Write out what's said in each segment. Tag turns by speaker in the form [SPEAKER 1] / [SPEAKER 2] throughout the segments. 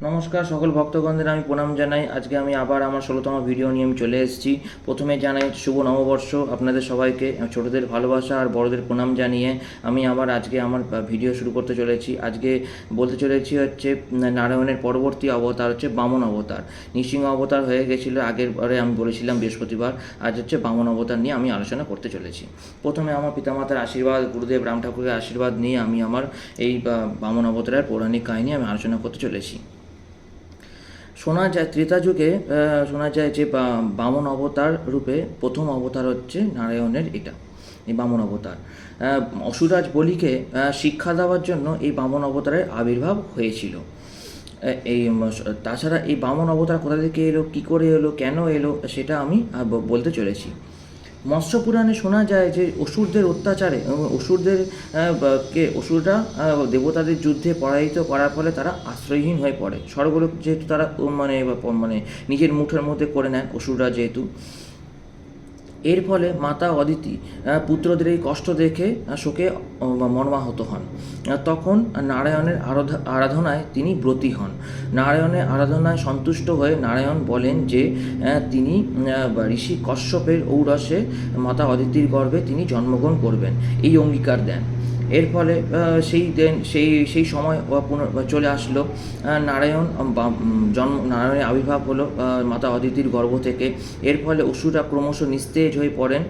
[SPEAKER 1] নমস্কার সকল ভক্তগণদের আমি প্রণাম জানাই। আজকে আমি আবার আমার 16তম ভিডিও নিয়ে আমি চলে এসেছি। প্রথমে জানাই শুভ নববর্ষ আপনাদের সবাইকে, ছোটদের ভালোবাসা আর বড়দের প্রণাম জানিয়ে আমি আবার আজকে আমার ভিডিও শুরু করতে চলেছি। আজকে বলতে চলেছি হচ্ছে নারায়ণের পরবর্তী অবতার হচ্ছে বামন অবতার। নৃসিংহ অবতার হয়ে গেছিলো আগের বারে, আমি বলেছিলাম বৃহস্পতিবার। আজ হচ্ছে বামন অবতার নিয়ে আমি আলোচনা করতে চলেছি। প্রথমে আমার পিতামাতার আশীর্বাদ, গুরুদেব রাম ঠাকুরের আশীর্বাদ নিয়ে আমি আমার এই বামন অবতারের পৌরাণিক কাহিনী আমি আলোচনা করতে চলেছি। শোনা যায় ত্রেতা যুগে শোনা যায় যে বামন অবতার রূপে প্রথম অবতার হচ্ছে নারায়ণের, এটা এই বামন অবতার। অসুরাজ বলিকে শিক্ষা দেওয়ার জন্য এই বামন অবতারের আবির্ভাব হয়েছিল। এই তাছাড়া এই বামন অবতার কোথা থেকে এলো, কী করে এলো, কেন এলো, সেটা আমি বলতে চলেছি। মৎস্য পুরাণে শোনা যায় যে অসুরদের অত্যাচারে অসুররা দেবতাদের যুদ্ধে পরাজিত করার ফলে তারা আশ্রয়হীন হয়ে পড়ে। স্বর্গলোক যেহেতু তারা মানে নিজের মুঠের মধ্যে করে নেন অসুররা যেহেতু, এর ফলে মাতা অদিতি পুত্রদের এই কষ্ট দেখে শোকে মর্মাহত হন। তখন নারায়ণের আরাধনায় তিনি ব্রতী হন। নারায়ণের আরাধনায় সন্তুষ্ট হয়ে নারায়ণ বলেন যে তিনি ঋষি কশ্যপের ঔরসে মাতা অদিতির গর্ভে তিনি জন্মগ্রহণ করবেন, এই অঙ্গীকার দেন। এর ফলে সেই সময় চলে আসলো। নারায়ণের আবির্ভাব হলো মাতা অদিতির গর্ভ থেকে। এর ফলে অসুররা ক্রমশ নিস্তেজ হয়ে পড়েন।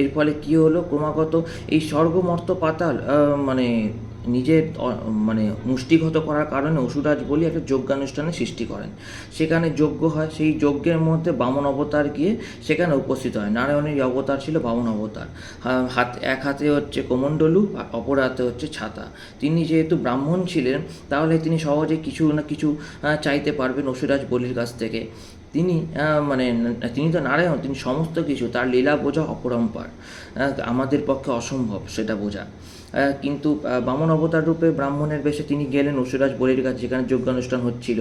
[SPEAKER 1] এর ফলে কী হলো, ক্রমাগত এই স্বর্গ মর্ত্য পাতাল নিজের মুষ্টিগত করার কারণে অসুরাজ বলি একটা যজ্ঞানুষ্ঠানের সৃষ্টি করেন। সেখানে যজ্ঞ হয়, সেই যজ্ঞের মধ্যে বামন অবতার গিয়ে সেখানে উপস্থিত হয়। নারায়ণের অবতার ছিল বামন অবতার। এক হাতে হচ্ছে কমণ্ডলু, অপর হাতে হচ্ছে ছাতা। তিনি যেহেতু ব্রাহ্মণ ছিলেন, তাহলে তিনি সহজে কিছু না কিছু চাইতে পারবেন অসুরাজ বলির কাছ থেকে। তিনি তো নারায়ণ, তিনি সমস্ত কিছু, তার লীলা বোঝা অপরম্পার, আমাদের পক্ষে অসম্ভব সেটা বোঝা। কিন্তু বামন অবতার রূপে ব্রাহ্মণের বেশে তিনি গেলেন অসুরাজ বলির কাছে, যেখানে যজ্ঞানুষ্ঠান হচ্ছিল।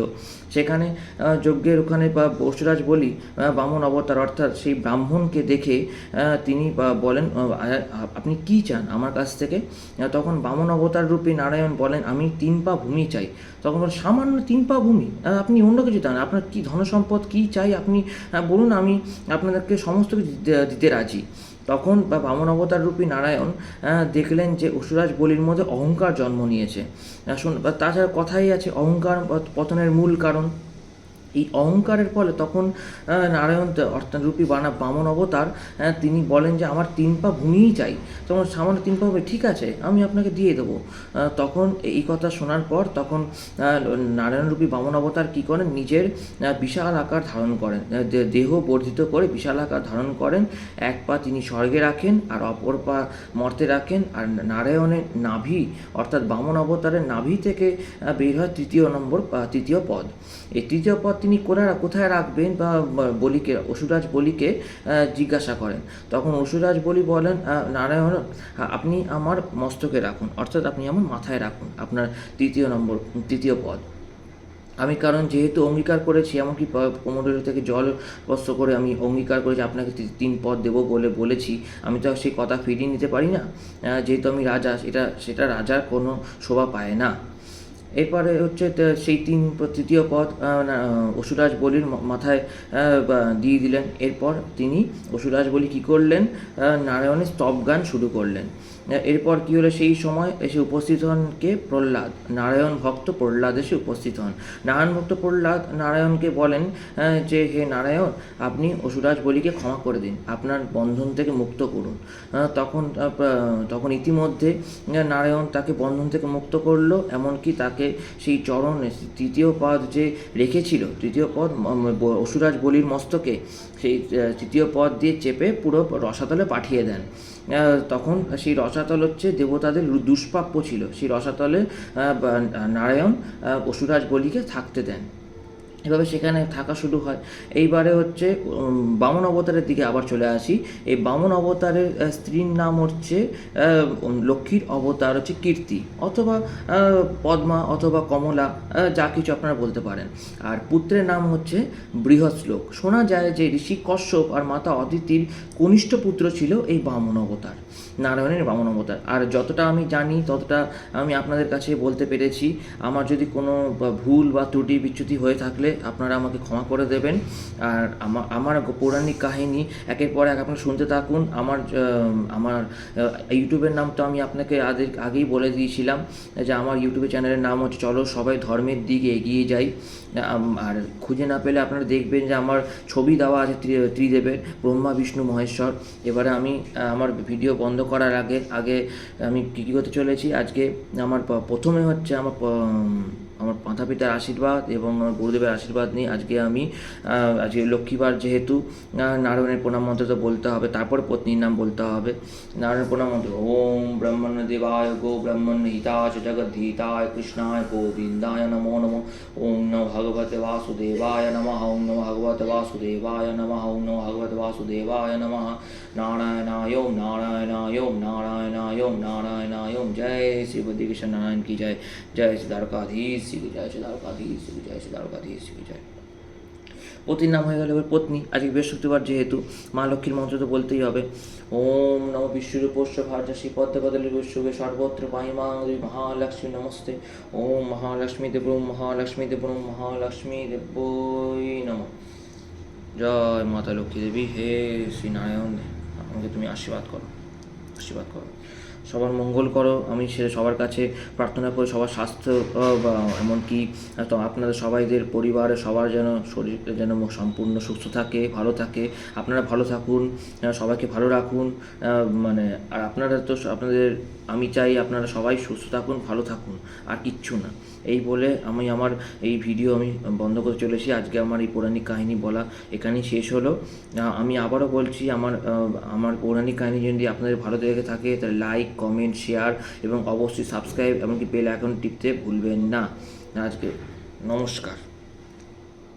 [SPEAKER 1] সেখানে যজ্ঞের ওখানে অসুরাজ বলি বামন অবতার অর্থাৎ সেই ব্রাহ্মণকে দেখে তিনি বলেন, আপনি কি চান আমার কাছ থেকে? তখন বামন অবতার রূপী নারায়ণ বলেন, আমি 3 পা ভূমি চাই। তখন সামান্য 3 পা ভূমি, আপনি অন্য কিছু চান? আপনার কি ধনসম্পদ কী চাই আপনি বলুন, আমি আপনাদেরকে সমস্ত কিছু দিতে রাজি। তখন বামন অবতার রূপী নারায়ণ দেখলেন যে অসুরাজ বলির মধ্যে অহংকার জন্ম নিয়েছে। তাছাড়া কথাই আছে, অহংকার পতনের মূল কারণ। এই অহংকারের ফলে তখন নারায়ণ অর্থাৎ রূপী বামন অবতার তিনি বলেন যে আমার 3 পা ভূমিই চাই। তখন সামান্য 3 পা ভূমি, ঠিক আছে আমি আপনাকে দিয়ে দেবো। তখন এই কথা শোনার পর তখন নারায়ণরূপী বামন অবতার কী করেন, নিজের বিশাল আকার ধারণ করেন, দেহ বর্ধিত করে বিশাল আকার ধারণ করেন। এক পা তিনি স্বর্গে রাখেন আর অপর পা মর্তে রাখেন। আর নারায়ণের নাভি অর্থাৎ বামন অবতারের নাভি থেকে বের হয় তৃতীয় পদ। এই তৃতীয় পদ তিনি কোথায় রাখবেন বা অসুরাজ বলিকে জিজ্ঞাসা করেন। তখন অসুরাজ বলি বলেন, নারায়ণ আপনি আমার মস্তকে রাখুন, অর্থাৎ আপনি আমার মাথায় রাখুন আপনার তৃতীয় পদ। আমি কারণ যেহেতু অঙ্গীকার করেছি, এমনকি কোমরের থেকে জল স্পর্শ করে আমি অঙ্গীকার করেছি আপনাকে 3 পদ দেবো বলেছি, আমি তো সেই কথা ফিরিয়ে নিতে পারি না। যেহেতু আমি রাজা, সেটা রাজার কোনো শোভা পায় না। এরপরে হচ্ছে সেই তৃতীয় পদ অসুরাজ বলির মাথায় দিয়ে দিলেন। এরপর তিনি অসুরাজ বলি কী করলেন, নারায়ণের স্তব গান শুরু করলেন। এরপর কী হলো, সেই সময় এসে উপস্থিত হন কে, প্রহ্লাদ। নারায়ণ ভক্ত প্রহ্লাদ এসে উপস্থিত হন। নারায়ণ ভক্ত প্রহ্লাদ নারায়ণকে বলেন যে হে নারায়ণ, আপনি অসুরাজ বলিকে ক্ষমা করে দিন, আপনার বন্ধন থেকে মুক্ত করুন। তখন ইতিমধ্যে নারায়ণ তাকে বন্ধন থেকে মুক্ত করলো, এমনকি তাকে সেই চরণে তৃতীয় পদ যে রেখেছিল, তৃতীয় পদ অসুরাজ বলির মস্তকে, সেই তৃতীয় পদ দিয়ে চেপে পুরো রসাতলে পাঠিয়ে দেন। তখন সেই রসাতল হচ্ছে দেবতাদের দুষ্প্রাপ্য ছিল, সেই রসাতলে নারায়ণ অসুরাজ বলিকে থাকতে দেন। এভাবে সেখানে থাকা শুরু হয়। এইবারে হচ্ছে বামন অবতারের দিকে আবার চলে আসি। এই বামন অবতারের স্ত্রীর নাম হচ্ছে লক্ষ্মীর অবতার হচ্ছে কীর্তি, অথবা পদ্মা, অথবা কমলা, যা কিছু আপনারা বলতে পারেন। আর পুত্রের নাম হচ্ছে বৃহৎশ্লোক। শোনা যায় যে ঋষি কশ্যপ আর মাতা অদিতির কনিষ্ঠ পুত্র ছিল এই বামন অবতার, নারায়ণের বামন অবতার। আর যতটা আমি জানি ততটা আমি আপনাদের কাছে বলতে পেরেছি। আমার যদি কোনো ভুল বা ত্রুটি বিচ্যুতি হয়ে থাকলে আপনারা আমাকে ক্ষমা করে দেবেন। আর আমার পৌরাণিক কাহিনী একের পর এক আপনারা শুনতে থাকুন। আমার ইউটিউবের নাম তো আমি আপনাকে আগেই বলে দিয়েছিলাম যে আমার ইউটিউবের চ্যানেলের নাম হচ্ছে চলো সবাই ধর্মের দিকে এগিয়ে যাই। আর খুঁজে না পেলে আপনারা দেখবেন যে আমার ছবি দেওয়া আছে ত্রিদেবের, ব্রহ্মা বিষ্ণু মহেশ্বর। এবারে আমি আমার ভিডিও বন্ধ করার আগে আমি কী করতে চলেছি আজকে। আমার প্রথমে হচ্ছে আমার মাতা পিতার আশীর্বাদ এবং আমার গুরুদেবের আশীর্বাদ নিয়ে আজকে লক্ষ্মীবার যেহেতু নারায়ণের প্রণাম মন্ত্র তো বলতে হবে, তারপরে পত্নীর নাম বলতে হবে। নারায়ণের প্রণাম মন্ত্র: ওম ব্রহ্মণ্য দেবায় গো ব্রহ্মণ্য হিতায় জগদ্ধিতায় কৃষ্ণায় গোবিন্দায় নমো নমঃ। ওম নমো ভগবতে বাসুদেবায় নমঃ। ওম নমো ভগবতে বাসুদেবায় নমঃ। ওম নমো ভগবতে বাসুদেবায় নমঃ। नारायणाय ओम नारायणाय ओम नारायणाय ओम नारायणाय ओम। जय श्री बद्रीकृष्ण नारायण की जय। जय श्री द्वारकाधीश श्री जय श्री द्वारकाधीश श्री जय श्री द्वारकाधीश श्री जय। পতির নাম হয়ে গেল এবার পত্নী। আজকে বৃহস্পতিবার যেহেতু মা লক্ষ্মীর মন্ত্র তো বলতেই হবে। ওম নমঃ বিশ্বরূপস্য ভার্যাসি পদ্মকদলী বিশ্ববে সর্বত্র পাহিমাং মহালক্ষ্মী নমস্তে। ওম মহালক্ষ্মী দেবং মহালক্ষ্মী দেবং মহালক্ষ্মী দেবৈ নমঃ। জয় মাতা লক্ষ্মী দেবী। হে শ্রী নারায়ণ, আমাকে তুমি আশীর্বাদ করো, আশীর্বাদ করো, সবার মঙ্গল করো। আমি সবার কাছে প্রার্থনা করি সবার স্বাস্থ্য বা এমনকি আপনাদের সবাইদের পরিবারে সবার যেন শরীর যেন সম্পূর্ণ সুস্থ থাকে, ভালো থাকে। আপনারা ভালো থাকুন, সবাইকে ভালো রাখুন। আর আপনারা তো আমি চাই আপনারা সবাই সুস্থ থাকুন, ভালো থাকুন, আর কিচ্ছু না। এই বলে আমি আমার এই ভিডিও আমি বন্ধ করে চলেছি। আজকে আমার এই পৌরাণিক কাহিনী বলা এখানেই শেষ হলো। আমি আবারও বলছি, আমার পৌরাণিক কাহিনী যদি আপনাদের ভালো লেগে থাকে তাহলে লাইক, কমেন্ট, শেয়ার এবং অবশ্যই সাবস্ক্রাইব এমনকি বেল আইকন টিপতে ভুলবেন না। আজকে নমস্কার।